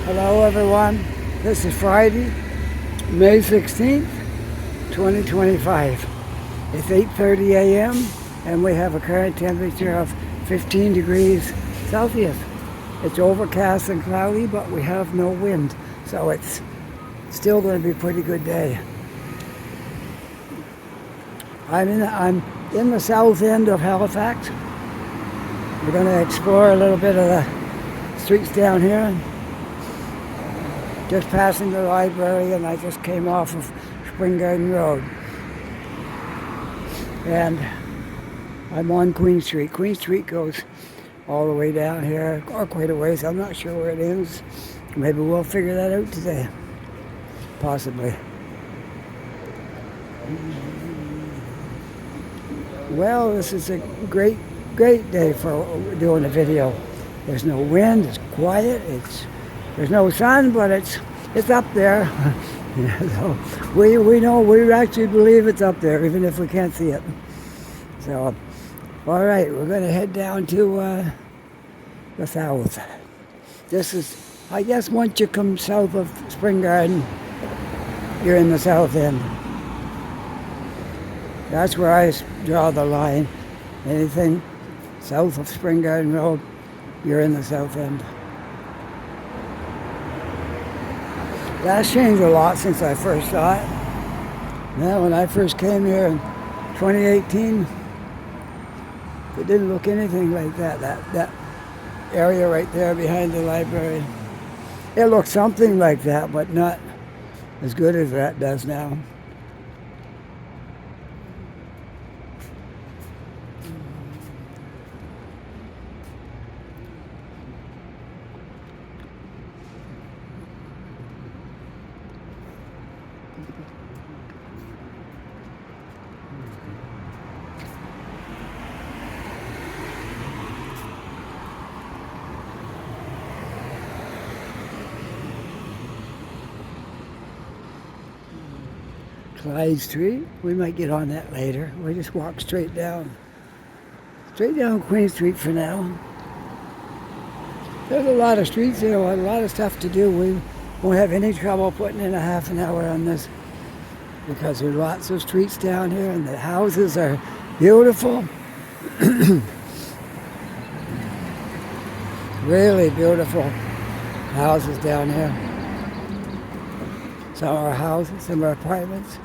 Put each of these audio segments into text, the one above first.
Hello everyone, this is Friday, May 16th, 2025. It's 8:30 a.m. and we have a current temperature of 15 degrees Celsius. It's overcast and cloudy, but we have no wind, so it's still going to be a pretty good day. I'm in the south end of Halifax. We're going to explore a little bit of the streets down here. Just passing the library, and I just came off of Spring Garden Road. And I'm on Queen Street. Queen Street goes all the way down here, or quite a ways. I'm not sure where it ends. Maybe we'll figure that out today. Possibly. Well, this is a great day for doing a video. There's no wind, it's quiet, there's no sun, but it's up there. So we know, we actually believe it's up there, even if we can't see it. So, all right, we're going to head down to the south. This is, I guess, once you come south of Spring Garden, you're in the south end. That's where I draw the line. Anything south of Spring Garden Road, you're in the south end. That's changed a lot since I first saw it. Now, when I first came here in 2018, it didn't look anything like that. That area right there behind the library. It looked something like that, but not as good as that does now. Clyde Street, we might get on that later. We'll just walk straight down Queen Street for now. There's a lot of streets here, a lot of stuff to do. We won't have any trouble putting in a half an hour on this because there's lots of streets down here and the houses are beautiful. Really beautiful houses down here. Some are houses, some are apartments,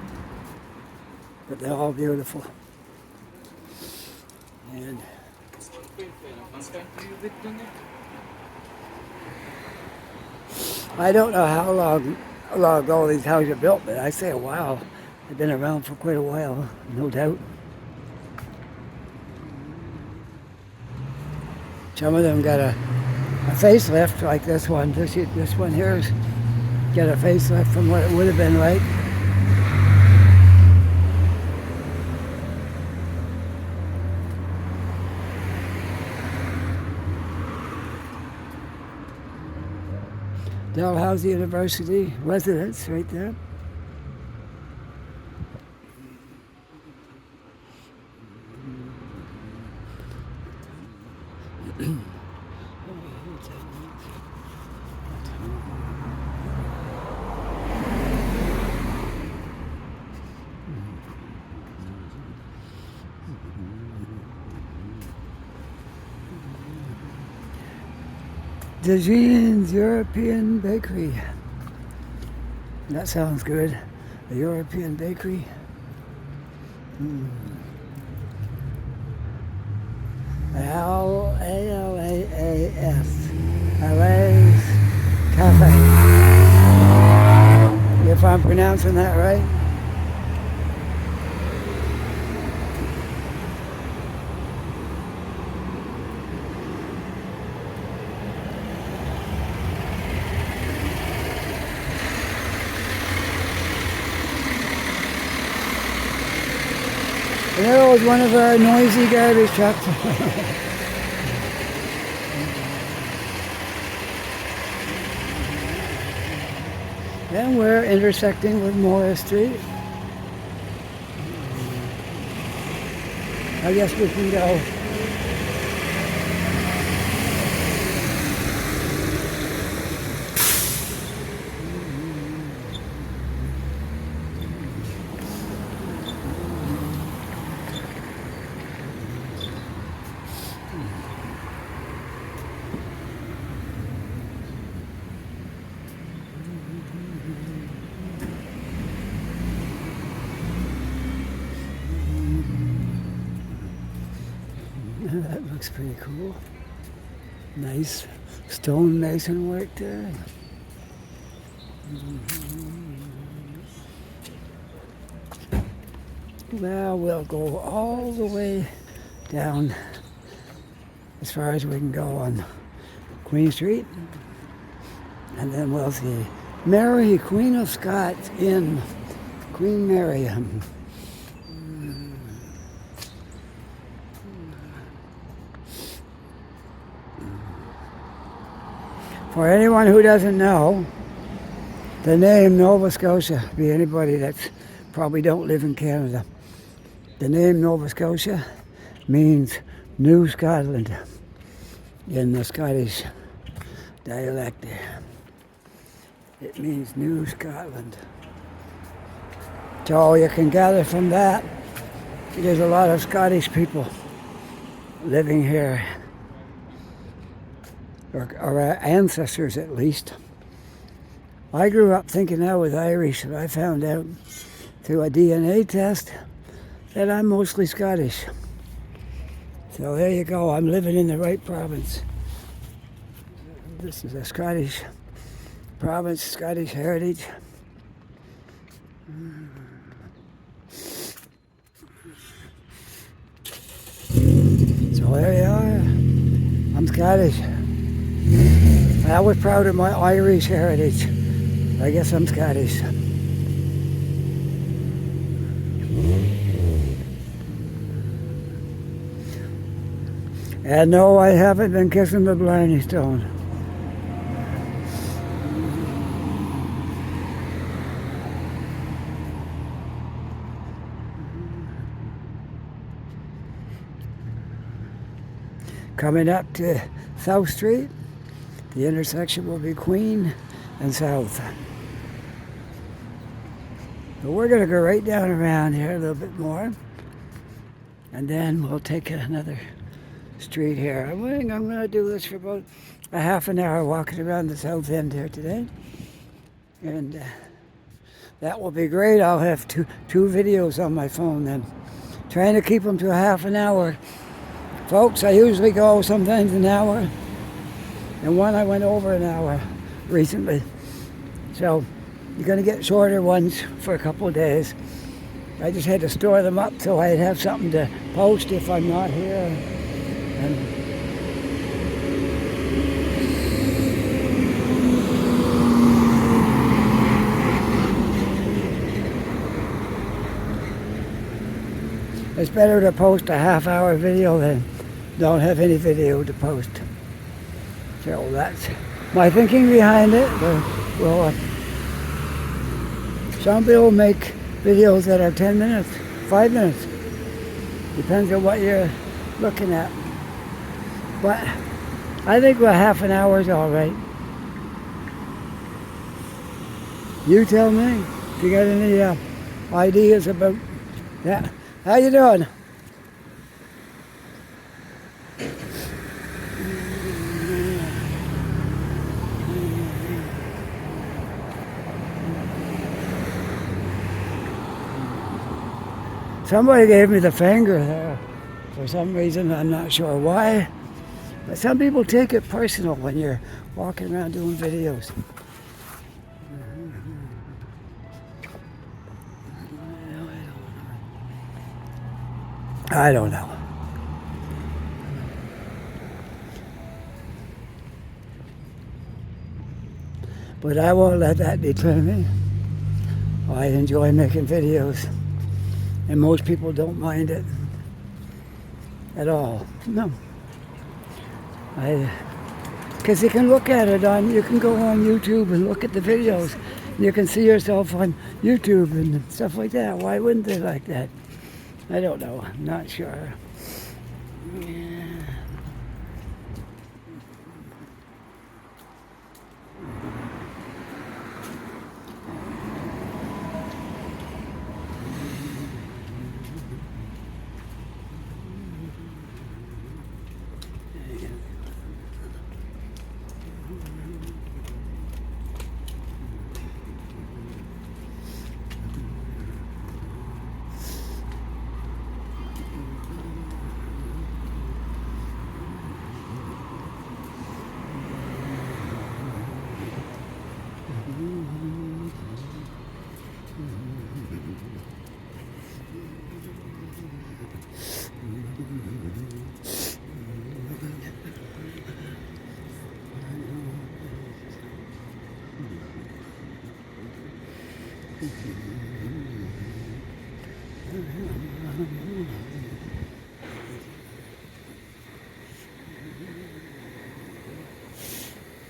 but they're all beautiful. And I don't know how long ago these houses are built, but I say a while. They've been around for quite a while, no doubt. Some of them got a facelift like this one. This one here's got a facelift from what it would have been like. Dalhousie University residence right there. DeJean's European Bakery. That sounds good. The European Bakery. L-A-L-A-A-S. LA's Cafe. If I'm pronouncing that right. There was one of our noisy garbage trucks. And we're intersecting with Morris Street. I guess we can go. looks pretty cool. Nice stonemason work there. Well, we'll go all the way down as far as we can go on Queen Street. And then we'll see Mary, Queen of Scots in Queen Mary. For anyone who doesn't know, the name Nova Scotia, be anybody that's probably don't live in Canada, the name Nova Scotia means New Scotland in the Scottish dialect. It means New Scotland. So you can gather from that, there's a lot of Scottish people living here, or our ancestors at least. I grew up thinking I was Irish, and I found out through a DNA test that I'm mostly Scottish. So there you go, I'm living in the right province. This is a Scottish province, Scottish heritage. So there you are. I'm Scottish. I was proud of my Irish heritage. I guess I'm Scottish. And no, I haven't been kissing the Blarney Stone. Coming up to South Street, the intersection will be Queen and South. But we're going to go right down around here a little bit more, and then we'll take another street here. I'm going to do this for about a half an hour, walking around the south end here today, and that will be great. I'll have two videos on my phone then, trying to keep them to a half an hour. Folks, I usually go sometimes an hour, and one I went over an hour recently. So you're going to get shorter ones for a couple of days. I just had to store them up so I'd have something to post if I'm not here. And it's better to post a half-hour video than don't have any video to post. So that's my thinking behind it. Well, some people make videos that are 10 minutes, 5 minutes. Depends on what you're looking at. But I think a half an hour is all right. You tell me if you got any ideas about that. How you doing? Somebody gave me the finger there for some reason. I'm not sure why. But some people take it personal when you're walking around doing videos. I don't know. But I won't let that deter me. I enjoy making videos. And most people don't mind it at all. No. Because you can look at it you can go on YouTube and look at the videos. And you can see yourself on YouTube and stuff like that. Why wouldn't they like that? I don't know. I'm not sure. Yeah.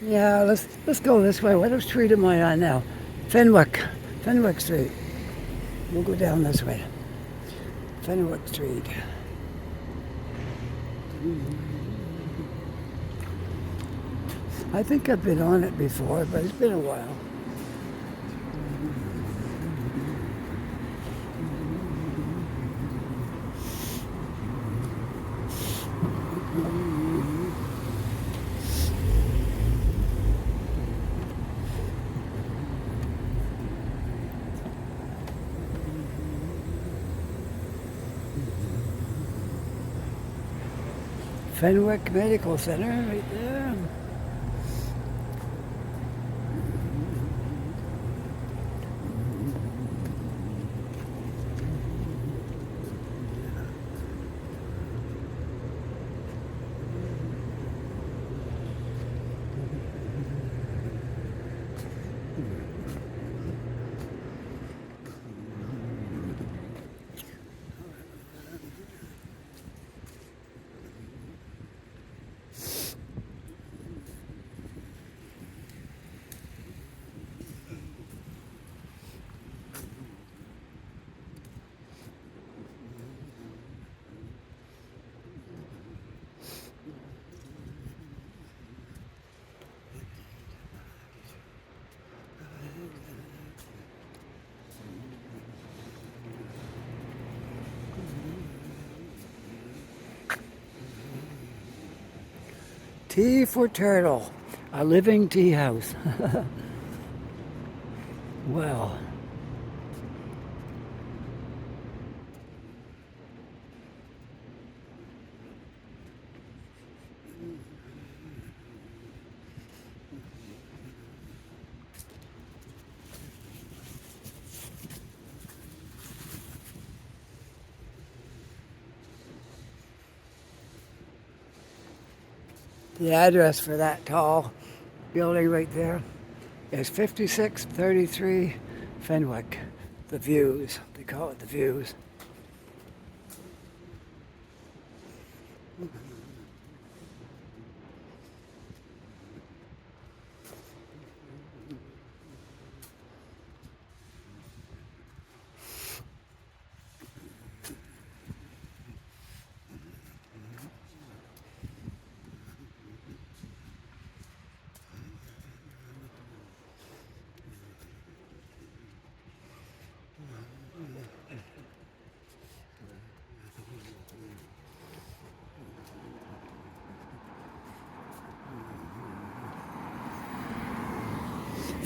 Yeah, let's go this way. What street am I on now? Fenwick Street. We'll go down this way. Fenwick Street. I think I've been on it before, but it's been a while. Fenwick Medical Center right there. Tea for Turtle, a living tea house. Well, the address for that tall building right there is 5633 Fenwick. The Views. They call it the Views.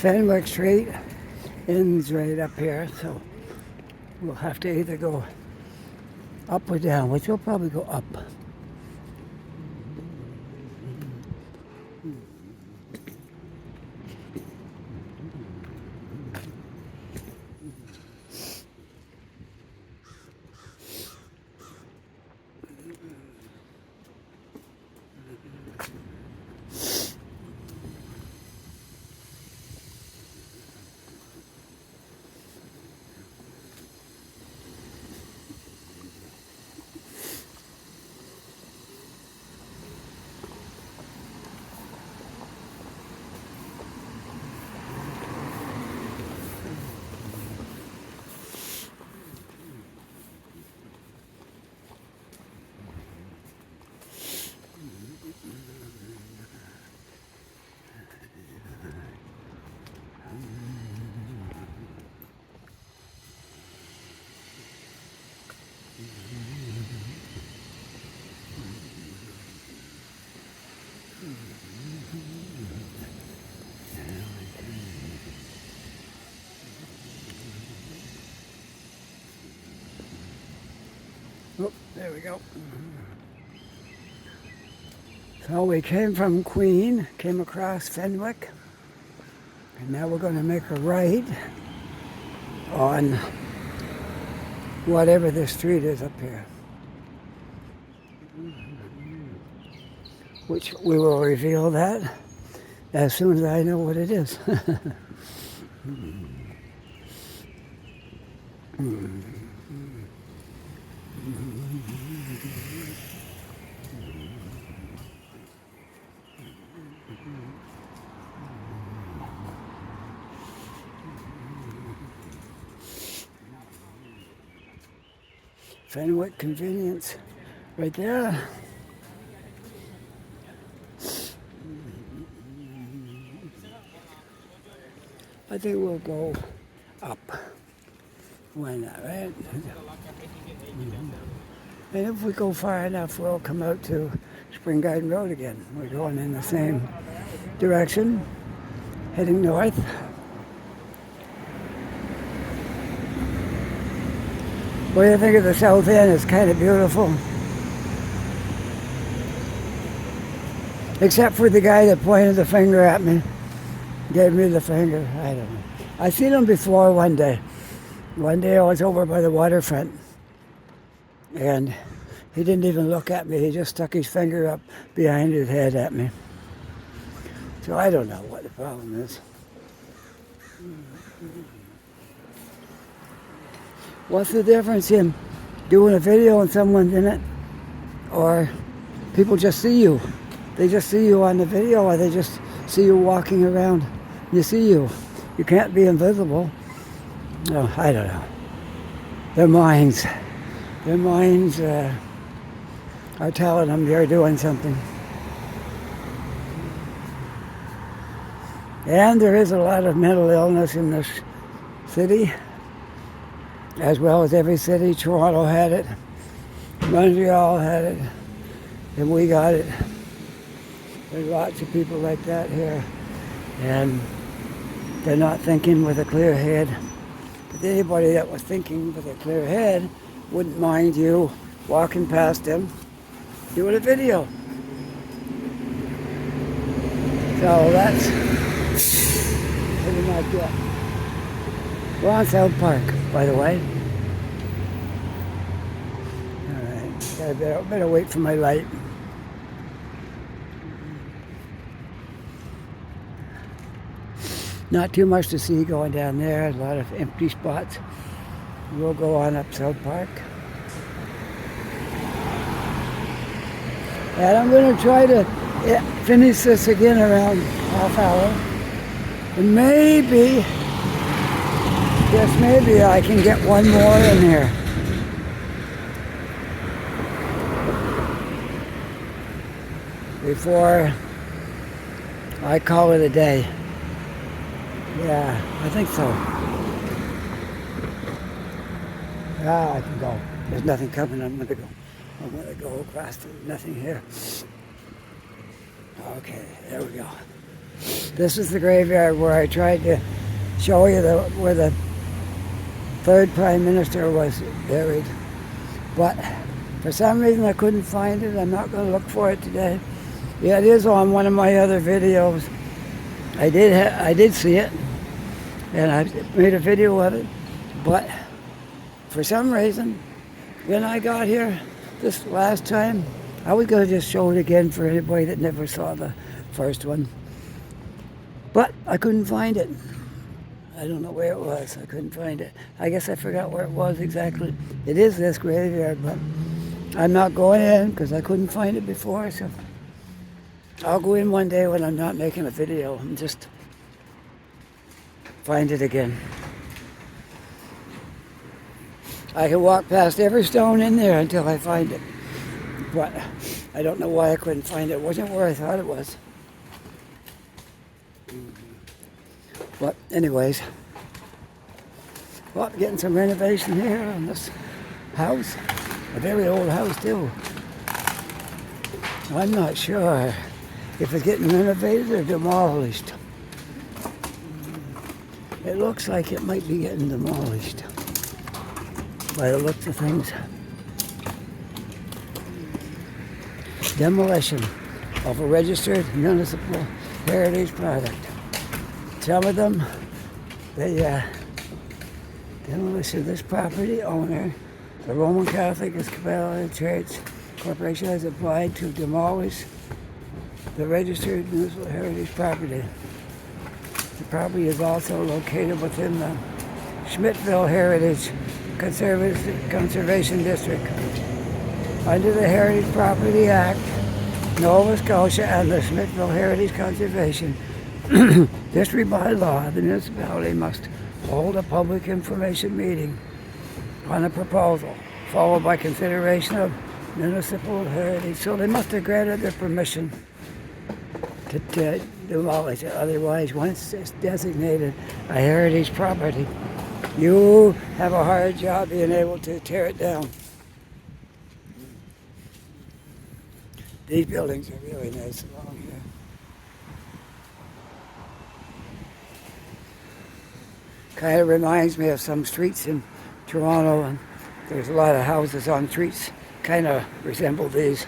Fenwick Street ends right up here, so we'll have to either go up or down, which we'll probably go up. Oh, there we go. So we came from Queen, came across Fenwick, and now we're going to make a right on whatever this street is up here, which we will reveal that as soon as I know what it is. Fenwick Convenience, right there. I think we'll go up. Why not, right? And if we go far enough, we'll come out to Spring Garden Road again. We're going in the same direction, heading north. What do you think of the south end? It's kind of beautiful. Except for the guy that pointed the finger at me. Gave me the finger. I don't know. I seen him before one day. One day I was over by the waterfront. And he didn't even look at me. He just stuck his finger up behind his head at me. So I don't know what the problem is. What's the difference in doing a video and someone's in it, or people just see you? They just see you on the video, or they just see you walking around. You see you. You can't be invisible. No, I don't know. Their minds are telling them they're doing something. And there is a lot of mental illness in this city, as well as every city. Toronto had it, Montreal had it, and we got it. There's lots of people like that here, and they're not thinking with a clear head. But anybody that was thinking with a clear head wouldn't mind you walking past them, doing a video. So that's pretty much it. We're on South Park, by the way. All right, better wait for my light. Not too much to see going down there. A lot of empty spots. We'll go on up South Park. And I'm going to try to finish this again around half hour. And maybe, just maybe, I can get one more in here. Before I call it a day. Yeah, I think so. I can go. There's nothing coming. I'm gonna go across. There's nothing here. Okay, there we go. This is the graveyard where I tried to show you where the third Prime Minister was buried. But for some reason I couldn't find it. I'm not going to look for it today. Yeah, it is on one of my other videos. I did see it, and I made a video of it. But for some reason, when I got here this last time, I was going to just show it again for anybody that never saw the first one. But I couldn't find it. I don't know where it was. I couldn't find it. I guess I forgot where it was exactly. It is this graveyard, but I'm not going in because I couldn't find it before. So I'll go in one day when I'm not making a video and just find it again. I can walk past every stone in there until I find it. But I don't know why I couldn't find it. It wasn't where I thought it was. But anyways, well, getting some renovation here on this house. A very old house too. I'm not sure if it's getting renovated or demolished. It looks like it might be getting demolished by the looks of things. Demolition of a registered municipal heritage project. Some of them, the demolition of this property owner, the Roman Catholic Episcopal Church Corporation, has applied to demolish the registered municipal heritage property. The property is also located within the Schmidtville Heritage Conservation District. Under the Heritage Property Act, Nova Scotia and the Smithville Heritage Conservation District by law, the municipality must hold a public information meeting on a proposal, followed by consideration of municipal heritage. So they must have granted their permission to demolish it. Otherwise, once it's designated a heritage property, you have a hard job being able to tear it down. These buildings are really nice along here. Kind of reminds me of some streets in Toronto, and there's a lot of houses on streets kind of resemble these.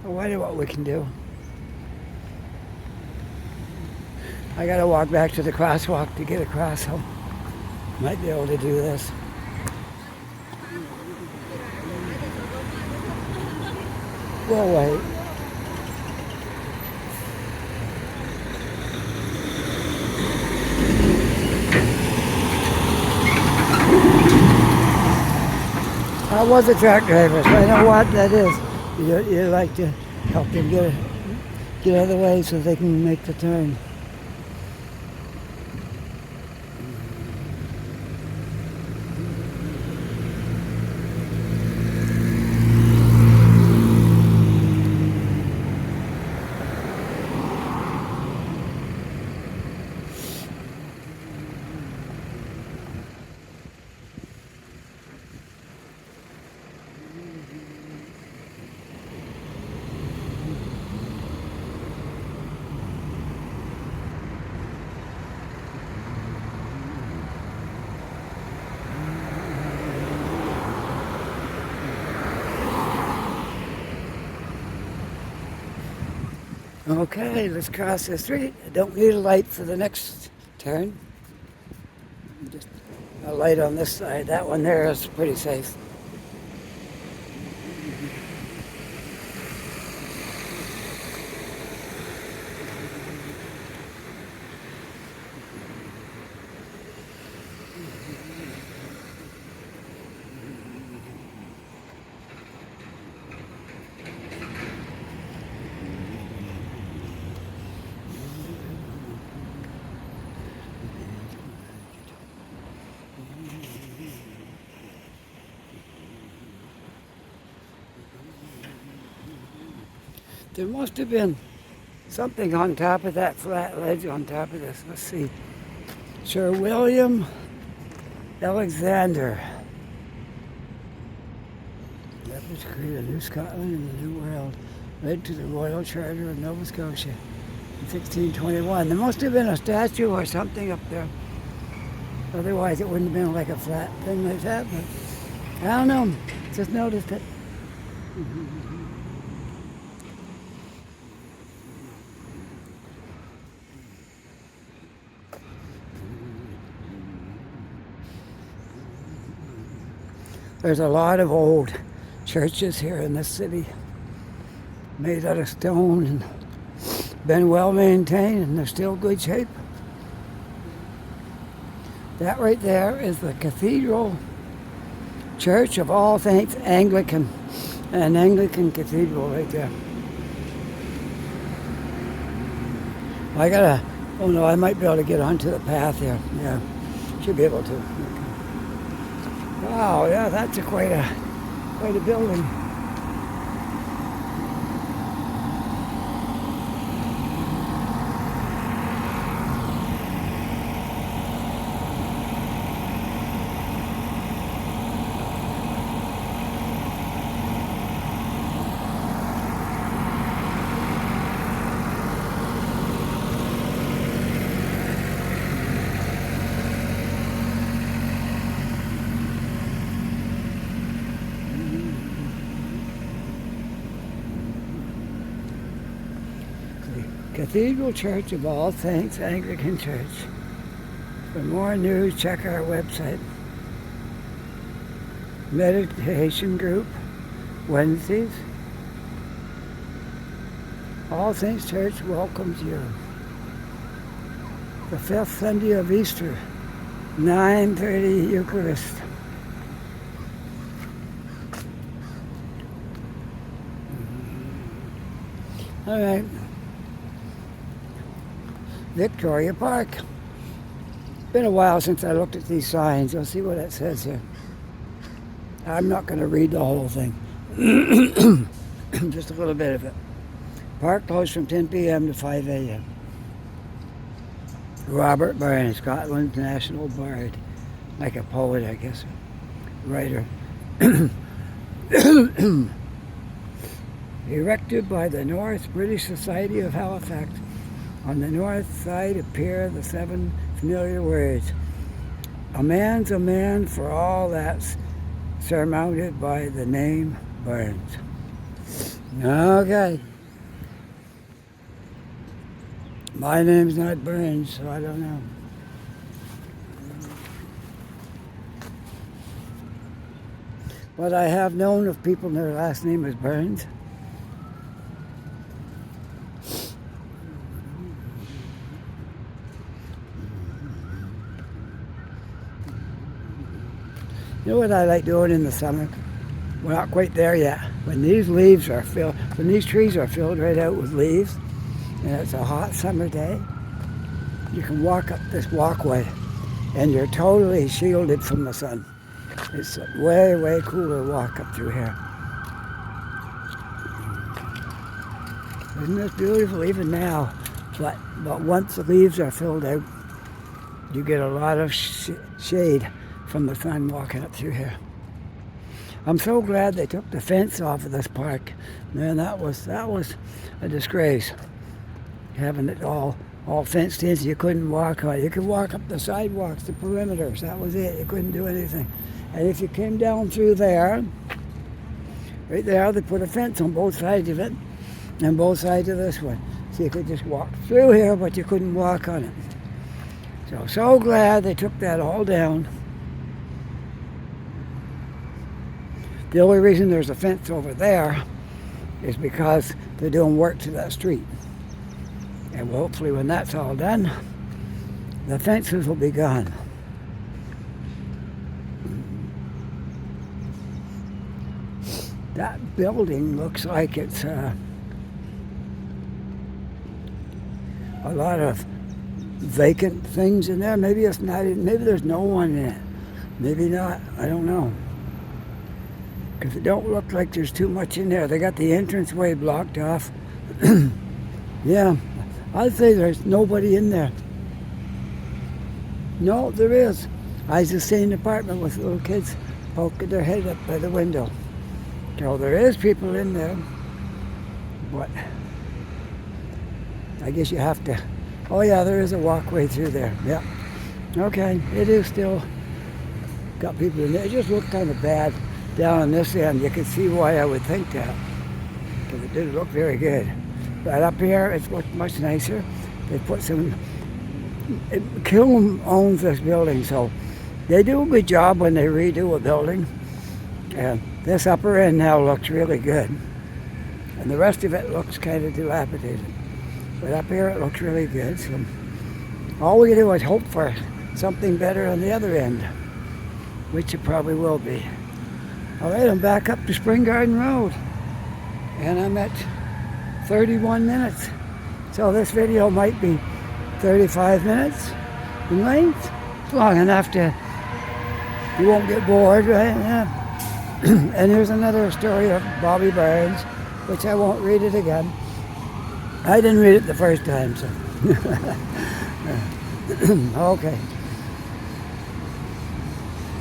I wonder what we can do. I gotta walk back to the crosswalk to get across, so might be able to do this. We'll wait. I was a truck driver, so I know what that is. You like to help them get out of the way so they can make the turn. Okay, let's cross the street. I don't need a light for the next turn. Just a light on this side. That one there is pretty safe. There must have been something on top of that flat ledge on top of this. Let's see. Sir William Alexander. Efforts to create a new Scotland in the New World led to the Royal Charter of Nova Scotia. 1621. There must have been a statue or something up there. Otherwise, it wouldn't have been like a flat thing like that. But I don't know. Just noticed it. There's a lot of old churches here in this city, made out of stone and been well maintained, and they're still good shape. That right there is the Cathedral Church of All Saints Anglican, an Anglican cathedral right there. Oh no, I might be able to get onto the path here. Yeah, should be able to. Okay. Wow, yeah, that's quite a building. Cathedral Church of All Saints Anglican Church. For more news, check our website. Meditation group, Wednesdays. All Saints Church welcomes you. The 5th Sunday of Easter, 9:30 Eucharist. All right. Victoria Park. Been a while since I looked at these signs. You'll see what it says here. I'm not going to read the whole thing. Just a little bit of it. Park closed from 10 p.m. to 5 a.m. Robert Burns, Scotland's national bard. Like a poet, I guess. Writer. Erected by the North British Society of Halifax. On the north side appear the 7 familiar words. A man's a man for all that's surmounted by the name Burns. Okay. My name's not Burns, so I don't know. But I have known of people their last name is Burns. You know what I like doing in the summer? We're not quite there yet. When these trees are filled right out with leaves, and it's a hot summer day, you can walk up this walkway, and you're totally shielded from the sun. It's a way, way cooler walk up through here. Isn't this beautiful even now? But once the leaves are filled out, you get a lot of shade from the sun walking up through here. I'm so glad they took the fence off of this park. Man, that was a disgrace. Having it all fenced in so you couldn't walk on it. You could walk up the sidewalks, the perimeters, that was it. You couldn't do anything. And if you came down through there, right there, they put a fence on both sides of it, and both sides of this one. So you could just walk through here, but you couldn't walk on it. So glad they took that all down. The only reason there's a fence over there is because they're doing work to that street. And hopefully when that's all done, the fences will be gone. That building looks like it's a lot of vacant things in there. Maybe it's not. Maybe there's no one in it. Maybe not. I don't know. Because it don't look like there's too much in there. They got the entranceway blocked off. Yeah, I'd say there's nobody in there. No, there is. I just seen an apartment with little kids poking their head up by the window. So there is people in there, but I guess you have to. Oh yeah, there is a walkway through there. Yep. Okay, it is still got people in there. It just looked kind of bad down on this end. You can see why I would think that, because it didn't look very good. But up here, it's looked much nicer. They put some. Kiln owns this building, so they do a good job when they redo a building. And this upper end now looks really good, and the rest of it looks kind of dilapidated. But up here, it looks really good. So all we can do is hope for something better on the other end, which it probably will be. All right, I'm back up to Spring Garden Road, and I'm at 31 minutes. So this video might be 35 minutes in length. It's long enough to, you won't get bored, right? Yeah. And here's another story of Bobby Barnes, which I won't read it again. I didn't read it the first time, so. Okay.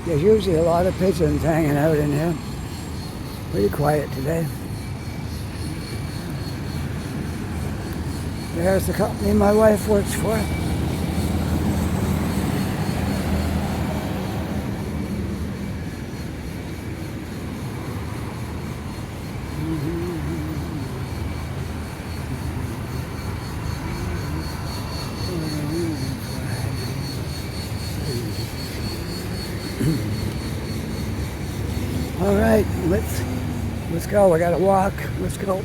There's usually a lot of pigeons hanging out in here. Pretty quiet today. There's the company my wife works for. All right, let's go. I gotta walk. Let's go.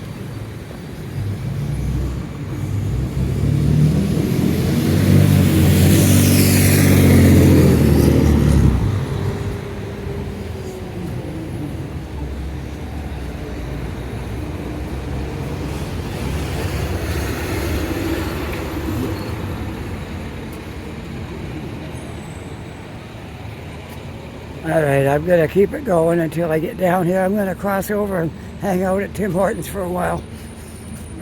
All right, I'm going to keep it going until I get down here. I'm going to cross over and hang out at Tim Hortons for a while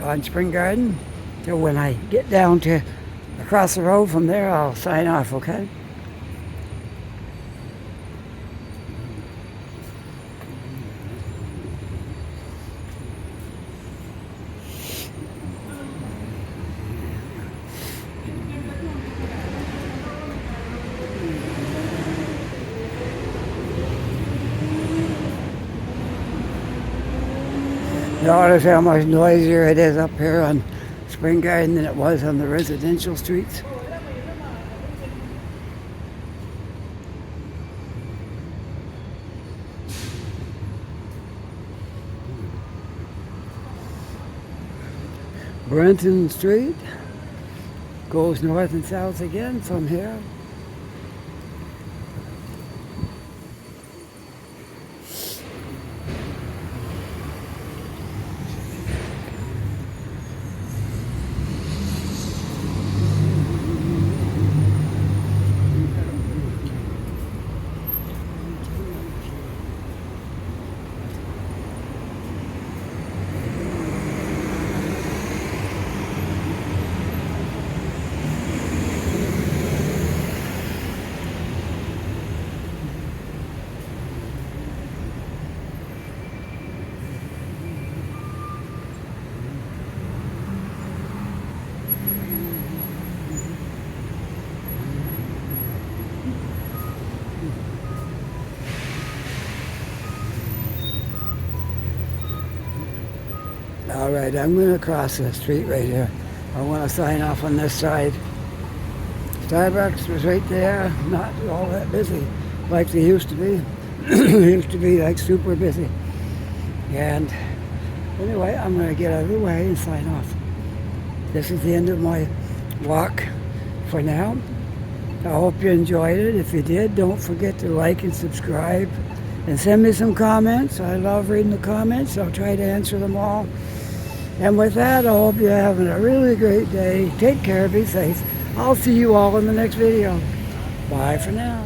on Spring Garden. So when I get down to across the road from there, I'll sign off, okay? Notice how much noisier it is up here on Spring Garden than it was on the residential streets. Brenton Street goes north and south again from here. All right, I'm going to cross the street right here. I want to sign off on this side. Starbucks was right there, not all that busy like they used to be. It used to be like super busy. And anyway, I'm going to get out of the way and sign off. This is the end of my walk for now. I hope you enjoyed it. If you did, don't forget to like and subscribe and send me some comments. I love reading the comments. I'll try to answer them all. And with that, I hope you're having a really great day. Take care, be safe. I'll see you all in the next video. Bye for now.